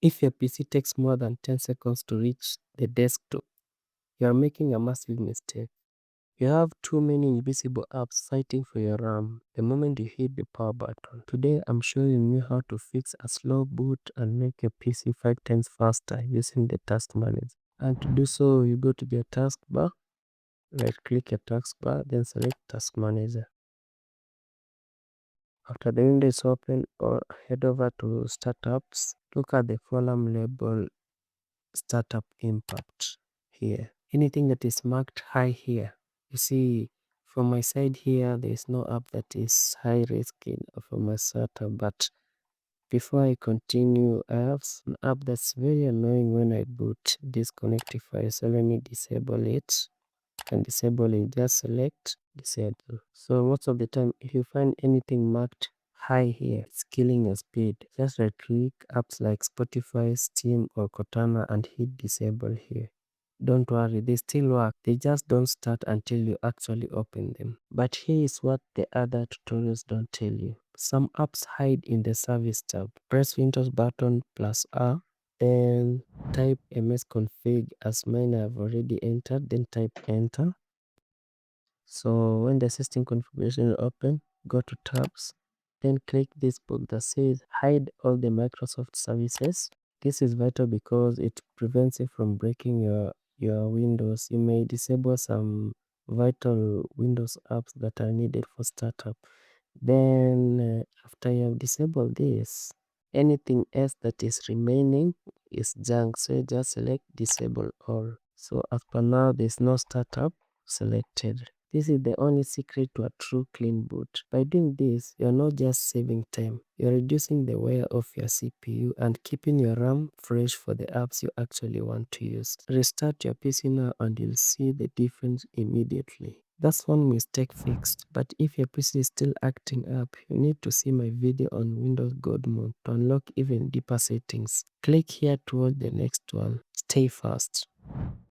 If your PC takes more than 10 seconds to reach the desktop, you are making a massive mistake. You have too many invisible apps fighting for your RAM the moment you hit the power button. Today I'm showing you how to fix a slow boot and make your PC 5 times faster using the task manager. And to do so, you go to your taskbar, right click your taskbar, then select task manager. After the window is open, or head over to startups, look at the column label startup impact here. Anything that is marked high here, you see from my side here there is no app that is high risk for my startup. But before I continue, I have an app that's very annoying when I boot, disconnectify. So let me disable it. And disable it, just select disable. So most of the time if you find anything marked high here, it's killing your speed. Just right click apps like Spotify, Steam or Cortana and hit disable here. Don't worry, they still work, they just don't start until you actually open them. But here is what the other tutorials don't tell you. Some apps hide in the service tab. Press Windows button plus R, then type msconfig as mine I've already entered, then type enter. So when the system configuration is open, go to tabs, then click this box that says hide all the Microsoft services. This is vital because it prevents you from breaking your Windows. You may disable some vital Windows apps that are needed for startup. Then after you have disabled this, anything else that is remaining is junk. So you just select disable all. So as per now, there's no startup selected. This is the only secret to a true clean boot. By doing this, you're not just saving time, you're reducing the wear of your CPU and keeping your RAM fresh for the apps you actually want to use. Restart your PC now and you'll see the difference immediately. That's one mistake fixed, but if your PC is still acting up, you need to see my video on Windows God mode to unlock even deeper settings. Click here to watch the next one. Stay fast.